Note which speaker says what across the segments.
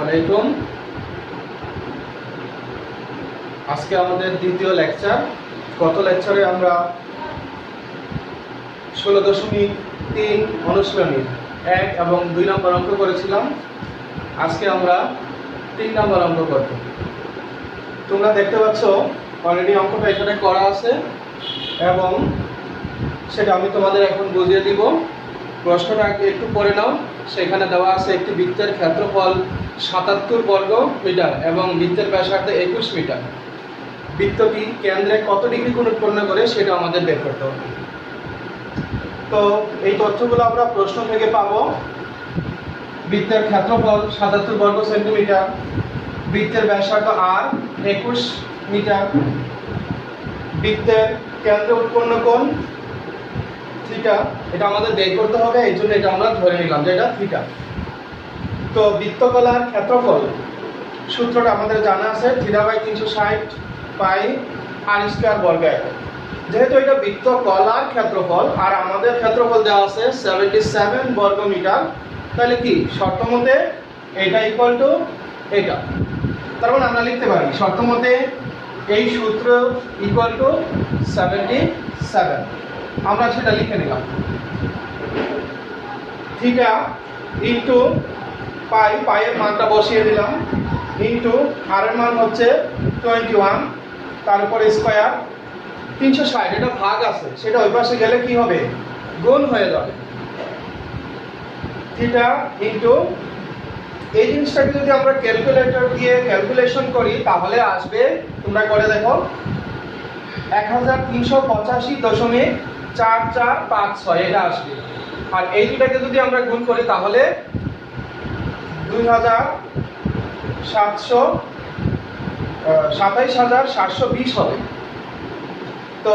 Speaker 1: আলাইকুম। আজকে আমাদের দ্বিতীয় লেকচার। গত লেকচারে আমরা 16.3 অনুশীলনীর 1 এবং 2 নম্বর অঙ্ক করেছিলাম। আজকে আমরা 3 নম্বর অঙ্ক করব। তোমরা দেখতে পাচ্ছ অলরেডি অঙ্কটা এখানে করা আছে এবং সেটা আমি তোমাদের এখন বুঝিয়ে দিব। প্রশ্নটা আগে একটু পড়ে নাও। সেখানে দেওয়া আছে একটি বৃত্তের ক্ষেত্রফল 77 বর্গ মিটার এবং বৃত্তের ব্যাসার্ধ 21 মিটার। বৃত্তটি কেন্দ্রে কত ডিগ্রি কোণ উৎপন্ন করে সেটা আমাদের বের করতে হবে। তো এই তথ্যগুলো আমরা প্রশ্ন থেকে পাবো। বৃত্তের ক্ষেত্রফল 77 বর্গ সেন্টিমিটার, বৃত্তের ব্যাসার্ধ আর 21 মিটার, বৃত্তের কেন্দ্রে উৎপন্ন কোণ থিটা, এটা আমাদের বের করতে হবে। এই জন্য এটা আমরা ধরে নিলাম যে এটা থিটা। তো বৃত্তকলার ক্ষেত্রফল সূত্রটা আমাদের জানা আছে, θ/360 পাই আর স্কয়ার বর্গ একক। যেহেতু এটা বৃত্তকলার ক্ষেত্রফল আর আমাদের ক্ষেত্রফল দেওয়া আছে 77 বর্গ মিটার, তাহলে কি শর্ত মতে এটা ইকুয়াল টু এটা। তার মানে আমরা লিখতে পারি শর্ত মতে এই সূত্র ইকুয়াল টু 77। আমরা সেটা লিখে নিলাম। থিটা ইন্টু পাই, পাইয়ের মানটা বসিয়ে দিলাম, ইন্টু আর এর মান হচ্ছে 21, তার উপরে স্কয়ার 360, এটা ভাগ আছে, সেটা ওই পাশে গেলে কি হবে, গুণ হয়ে যাবে। থিটা ইন্টু এই জিনিসটাকে যদি আমরা ক্যালকুলেটর দিয়ে ক্যালকুলেশন করি তাহলে আসবে, তোমরা করে দেখো, 1385.4456 এটা আসবে। আর এই দুটাকে যদি আমরা গুণ করি তাহলে 27,720 হবে। তো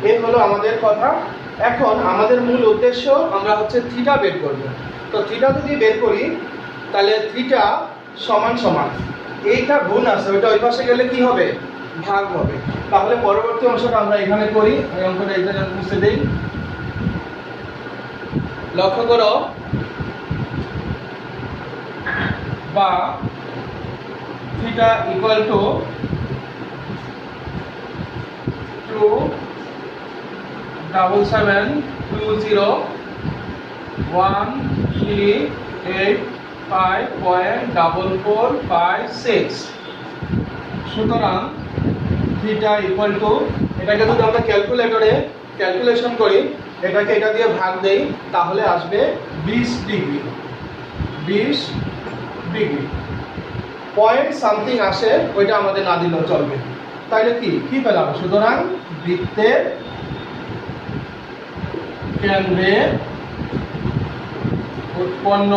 Speaker 1: এই হলো আমাদের কথা। এখন আমাদের মূল উদ্দেশ্য আমরা হচ্ছে থিটা বের করব। তো থিটা যদি বের করি তাহলে থিটা সমান সমান এইটা গুণ আছে, ওইটা ওই পাশে গেলে কি হবে, ভাগ হবে। তাহলে পরবর্তী অংশটা আমরা এখানে করি। এই অঙ্কটা এখানে মুছে দেই। লক্ষ্য করো, বা থিটা ইকুয়াল টু 277,201,385.4456। সুতরাং থিটা ইকুয়াল টু, এটাকে যদি আমরা ক্যালকুলেটরে ক্যালকুলেশন করি, এটাকে এটা দিয়ে ভাগ দেই তাহলে আসবে 20 ডিগ্রি। 20 ডিগ্রি পয়েন্ট সামথিং আসে, ওইটা আমাদের না দিলেও চলবে। তাইলে কি পেলাম, সুতরাং বৃত্তের কেন্দ্রে উৎপন্ন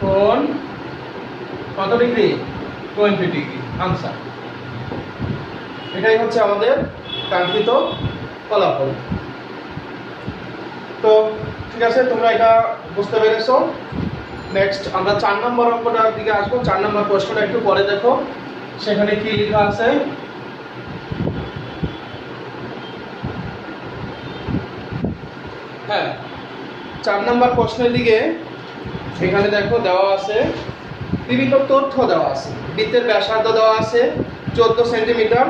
Speaker 1: কোণ কত ডিগ্রি, 20 ডিগ্রি। আনসার। এটাই হচ্ছে আমাদের কাঙ্ক্ষিত ফলাফল। তো ঠিক আছে, তোমরা এটা বুঝতে পেরেছো। নেক্সট আমরা 4 নম্বর অঙ্কটার দিকে আসবো। 4 নম্বর প্রশ্নটা একটু পরে দেখো, সেখানে কি লেখা আছে। হ্যাঁ, 4 নম্বর প্রশ্নের দিকে এখানে দেখো দেওয়া আছে বিভিন্ন তথ্য দেওয়া আছে। বৃত্তের ব্যাসার্ধ দেওয়া আছে 14 সেন্টিমিটার,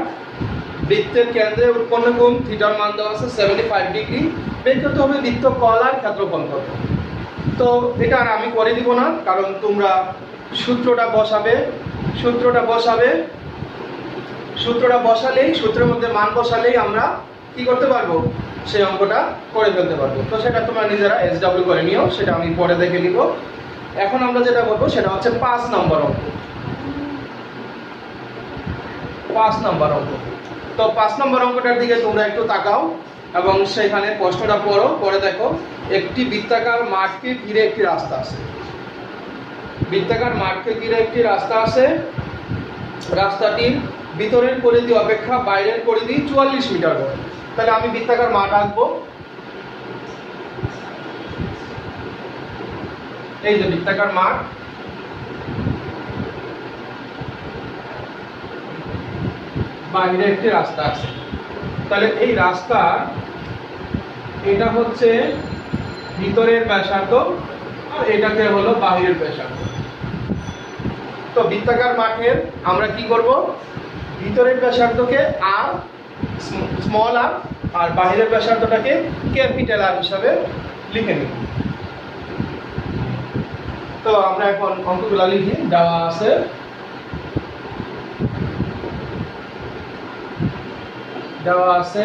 Speaker 1: বৃত্তের কেন্দ্রে উৎপন্ন কোণ থিটার মান দেওয়া আছে 75 ডিগ্রি। বের করতে হবে বৃত্তকলার ক্ষেত্রফল কত। তো এটা আর আমি করে দিব না, কারণ তোমরা সূত্রটা বসালেই সূত্রের মধ্যে মান বসালেই আমরা কি করতে পারবো, সেই অঙ্কটা করে ফেলতে পারবো। তো সেটা তোমরা নিজেরা SW করে নিও, সেটা আমি পরে দেখে নিব। এখন আমরা যেটা করবো সেটা হচ্ছে 5 নম্বর অঙ্ক। 5 নম্বর অঙ্ক। তো 5 নম্বর অঙ্কটার দিকে তোমরা একটু তাকাও এবং সেখানে প্রশ্নটা পড়ো, পরে দেখো। একটি বৃত্তাকার মাঠকে ঘিরে একটি রাস্তা আছে। বৃত্তাকার মাঠকে ঘিরে একটি রাস্তা আছে। রাস্তাটির ভিতরের পরিধি অপেক্ষা বাইরের পরিধি 44 মিটার বড়। তাহলে আমি বৃত্তাকার মাঠ আঁকবো। এই যে বৃত্তাকার মাঠ, বাইরে একটি রাস্তা আছে। তাহলে এই রাস্তার এটা হচ্ছে ভিতরের ব্যাসার্ধ আর এটাকে হলো বাহিরের ব্যাসার্ধ। তো বৃত্তাকার মাঠের আমরা কি করব, ভিতরের ব্যাসার্ধকে আর স্মল আর বাহিরের ব্যাসার্ধটাকে ক্যাপিটাল আর হিসাবে লিখে নিব। তো আমরা এখন অঙ্কগুলো লিখি। দেওয়া আছে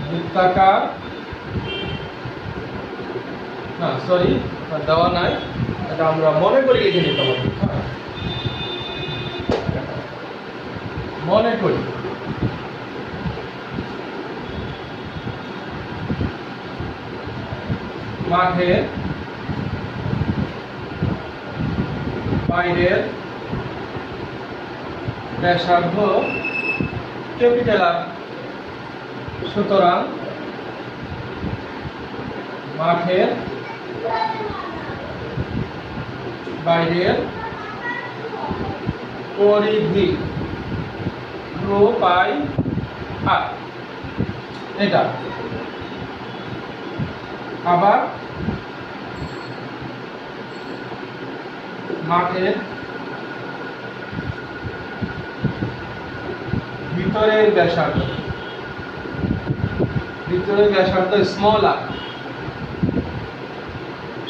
Speaker 1: বৃত্তাকার, না সরি দেওয়া নাই, এটা আমরা মনে করি লিখে নিতে পারি। মনে করি মাঠের বাইরের ব্যাসার্ধ ক্যাপিটাল আর, সুতরাং মাঠের বাইরের পরিধি 2 পাই আর। এটা আবার মাঠের ভিতরের ব্যাসার্ধ স্মল আর,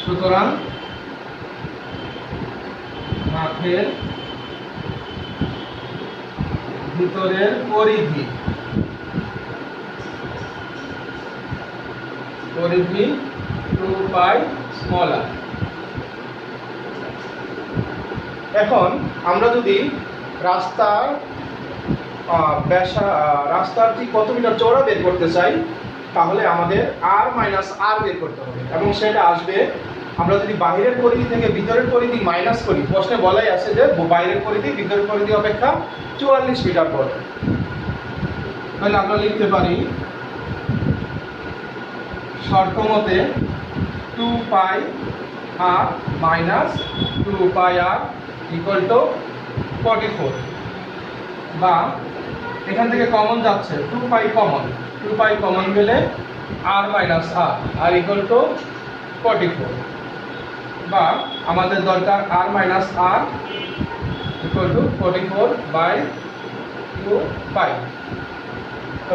Speaker 1: সুতরাং মাঠের ভিতরের পরিধি 2 পাই স্মল আর। এখন আমরা যদি রাস্তার ঠিক কত মিটার চওড়া বের করতে চাই, তাহলে আমাদের আর মাইনাস আর বের করতে হবে, এবং সেটা আসবে আমরা যদি বাহিরের পরিধি থেকে ভিতরের পরিধি মাইনাস করি। প্রশ্নে বলাই আছে যে বাইরের পরিধি ভিতরের পরিধি অপেক্ষা 44 মিটার বড়। তাহলে আমরা লিখতে পারি শর্ত মতে 2 পাই আর মাইনাস 2 পাই আর ইকুয়াল টু 44, বা এখান থেকে কমন যাচ্ছে 2 পাই কমন গেলে আর মাইনাস আর ইকুয়াল টু 44, বা আমাদের দরকার আর মাইনাস আর ইকুয়াল টু 44/2 পাই।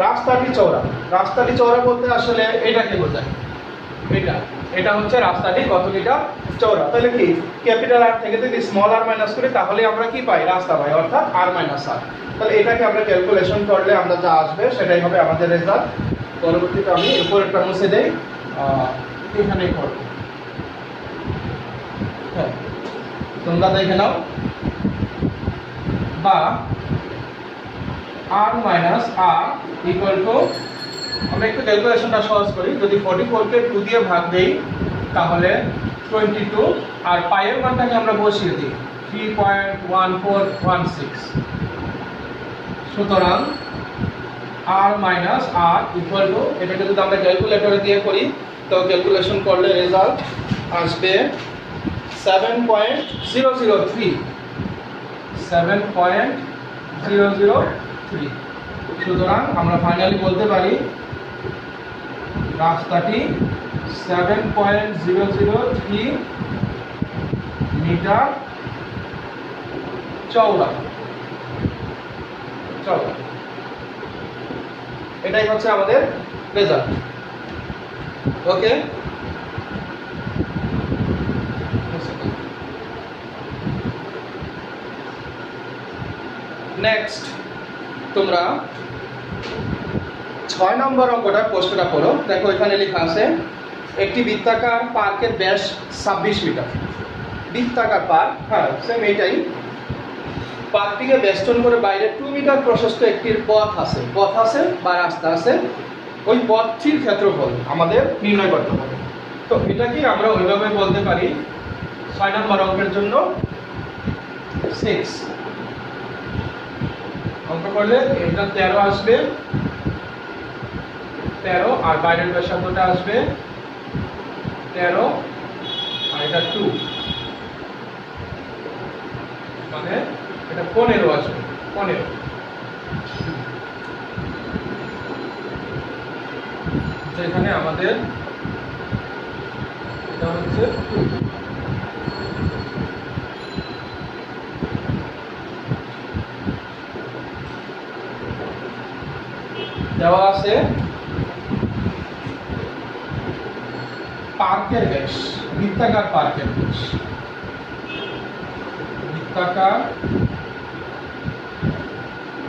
Speaker 1: রাস্তাটি চওড়া বলতে আসলে এটাকে বোঝায়, এটা হচ্ছে রাস্তাটি কত মিটার চওড়া। তাহলে কি ক্যাপিটাল আর থেকে যদি স্মল আর মাইনাস করি, তাহলে আমরা কি পাই, রাস্তা পাই, অর্থাৎ আর মাইনাস আর। তাহলে এটাকে আমরা ক্যালকুলেশন করলে আমরা যা আসবে সেটাই হবে আমাদের রেজাল্ট। পরবর্তীতে আমি উপরেরটা মুছে দেই, এখানেই করব। হ্যাঁ, তোমরা দেখে নাও। বা আর মাইনাস আর ইকুয়াল টু, আমরা একটু ক্যালকুলেশনটা সহজ করি। যদি 44কে 2 দিয়ে ভাগ দেই তাহলে 22, আর পাইয়ের মানটাকে আমরা বসিয়ে দিই 3.1416। সুতরাং আর মাইনাস আর ইকুয়াল টু, এটাকে যদি আমরা ক্যালকুলেটরে দিয়ে করি তো ক্যালকুলেশন করলে রেজাল্ট আসবে 7.003। সুতরাং আমরা ফাইনালি বলতে পারি রাস্তাটি 7.003 মিটার চওড়া। এটাই হচ্ছে আমাদের রেজাল্ট। ওকে, নেক্সট তোমরা 6 নম্বর অঙ্কটা প্রশ্নটা করো। দেখো এখানে লেখা আছে একটি বৃত্তাকার পার্কের ব্যাস 26 মিটার। বৃত্তাকার পার্ক, হ্যাঁ সেম এটাই। পার্কটিকে বেষ্টন করে বাইরে 2 মিটার প্রশস্ত একটি পথ আছে বা রাস্তা আছে। ওই পথটির ক্ষেত্রফল আমাদের নির্ণয় করতে হবে। তো এটা কি আমরা ওইভাবে বলতে পারি 6 নম্বর অঙ্কের জন্য 6 অঙ্ক করলে এটা 13 আসবে, 13, আর বাইরের ব্যাসার্ধটা আসবে 13, আর এটা 2, মানে এটা 15 আসবে, 15। তো এখানে আমাদের এটা হচ্ছে 2 দেওয়া আছে পার্কের ব্যাস, বৃত্তাকার পার্কের ব্যাস, বৃত্তাকার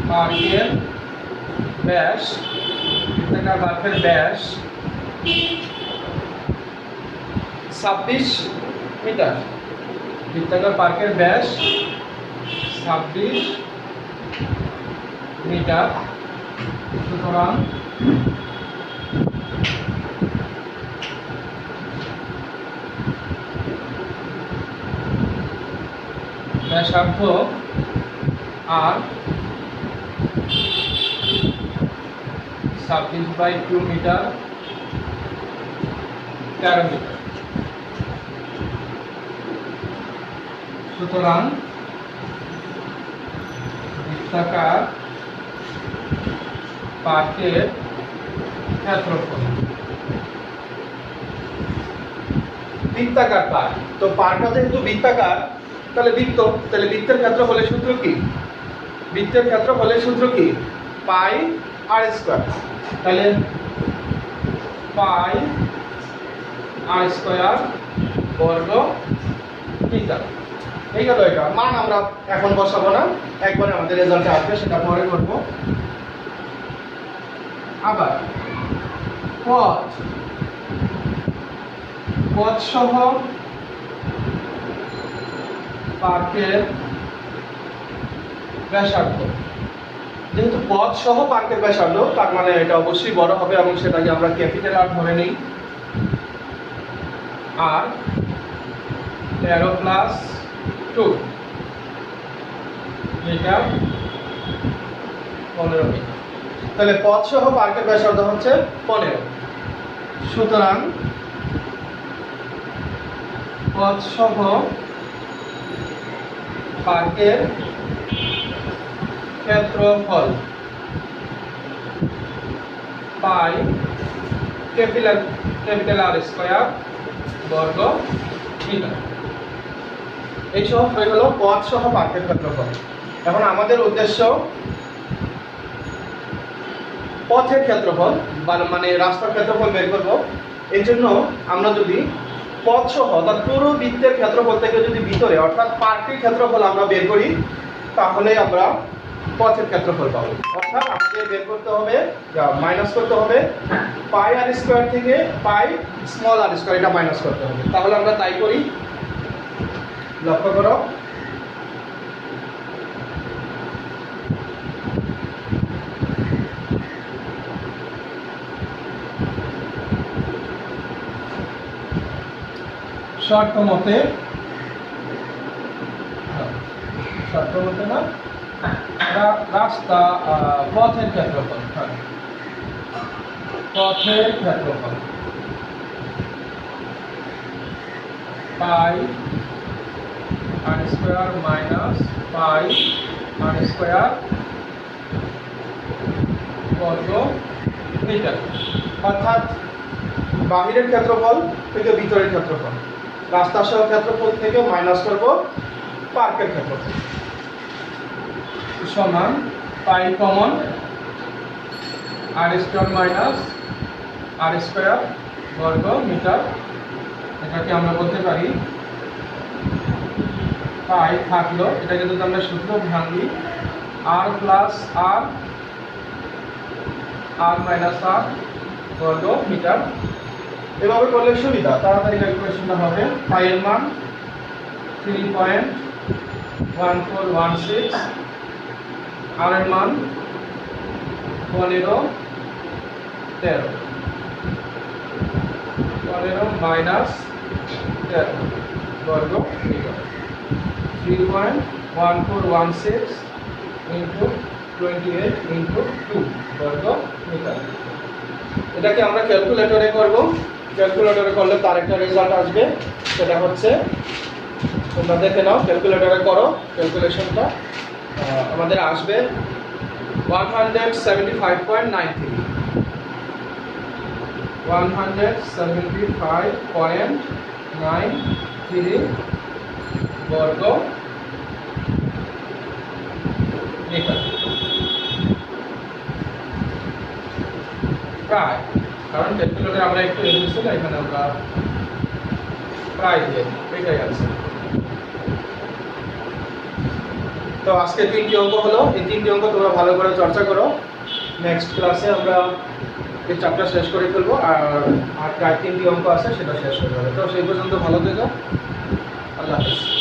Speaker 1: পার্কের ব্যাস, বৃত্তাকার পার্কের ব্যাস 26 মিটার, বৃত্তাকার পার্কের ব্যাস 26 মিটার। সুতরাং ব্যাসার্ধ আর 26/2 মিটার 13 মিটার। সুতরাং বৃত্তাকার পার্কের ক্ষেত্রফল, বৃত্তাকার পার্ক, তো পার্কটা যেহেতু বৃত্তাকার তাহলে বৃত্ত, তাহলে বৃত্তের ক্ষেত্রফলের সূত্র কি? বৃত্তের ক্ষেত্রফলের সূত্র কি? পাই আর স্কয়ার। তাহলে পাই আর স্কয়ার বর্গ মিটার। এই গেল এটা। মান আমরা এখন বসাবো না, একবারে আমাদের রেজাল্টে আসবে, সেটা পরে করব। আবার পথ সহ পার্কের ব্যাসার্ধ, যেহেতু পথ সহ পার্কের ব্যাসার্ধ তার মানে এটা অবশ্যই বড় হবে এবং সেটাকে আমরা ক্যাপিটাল আর ধরে নিই। আর 13 + 2 মিটার 15 মিটার। তাহলে পথ সহ পার্কের ব্যাসার্ধ হচ্ছে 15। সুতরাং পথ সহ পার্কের ক্ষেত্রফল পাই ক্যাপিটাল আর স্কয়ার বর্গ মিটার। এই সব হয়ে গেল পথ সহ পার্কের ক্ষেত্রফল। এখন আমাদের উদ্দেশ্য পথের ক্ষেত্রফল মানে রাস্তার ক্ষেত্রফল বের করব। এই জন্য আমরা যদি পথ সহ অর্থাৎ পুরো বৃত্তের ক্ষেত্রফল থেকে যদি ভিতরে অর্থাৎ পার্কের ক্ষেত্রফল আমরা বের করি, তাহলে আমরা পথের ক্ষেত্রফল পাবো। অর্থাৎ আমাদের বের করতে হবে, মাইনাস করতে হবে পাই আর স্কয়ার থেকে পাই স্মল আর স্কয়ার, এটা মাইনাস করতে হবে। তাহলে আমরা তাই করি। লক্ষ্য করো, শর্ত মতে না রাস্তা পথের ক্ষেত্রফল, পথের ক্ষেত্রফল পাই আর স্কয়ার মাইনাস পাই আর স্কয়ার বর্গ মিটার। অর্থাৎ বাহিরের ক্ষেত্রফল থেকে ভিতরের ক্ষেত্রফল, রাস্তা সহ ক্ষেত্রফল থেকে মাইনাস করব পার্কের ক্ষেত্রফল, সমান পাই কমন আর স্কয়ার মাইনাস আর স্কয়ার বর্গ মিটার। এটাকে আমরা বলতে পারি পাই থাকলো, এটাকে যদি আমরা সূত্র ভাঙি আর প্লাস আর আর মাইনাস আর বর্গ মিটার। এভাবে করলে সুবিধা, তাড়াতাড়ি ক্যালকুলেশনটা হবে। পাই এর মান 3.1416, আর এর মান 15 মাইনাস 13 বর্গ মিটার। 3.1416 ইন্টু 28 ইন্টু 2 বর্গ মিটার। এটাকে আমরা ক্যালকুলেটরে করব। ক্যালকুলেটরে করলে তার একটা রেজাল্ট আসবে, সেটা হচ্ছে, তোমরা দেখে নাও, ক্যালকুলেটরে করো ক্যালকুলেশনটা, আমাদের আসবে 175.93। 175.93 বর্গ মিটার। প্রায়, কারণ ক্যালকুলেটরে আমরা একটু এগিয়ে ছিল, এখানে আমরা প্রায় দিয়ে এটাই আছে। তো আজকে 3টি অঙ্ক হলো, এই 3টি অঙ্ক তোমরা ভালো করে চর্চা করো। নেক্সট ক্লাসে আমরা এই চ্যাপ্টার শেষ করে ফেলবো, আর প্রায় 3টি অঙ্ক আছে সেটা শেষ হয়ে যাবে। তো সেই পর্যন্ত ভালো থেকো, আল্লাহ হাফেজ।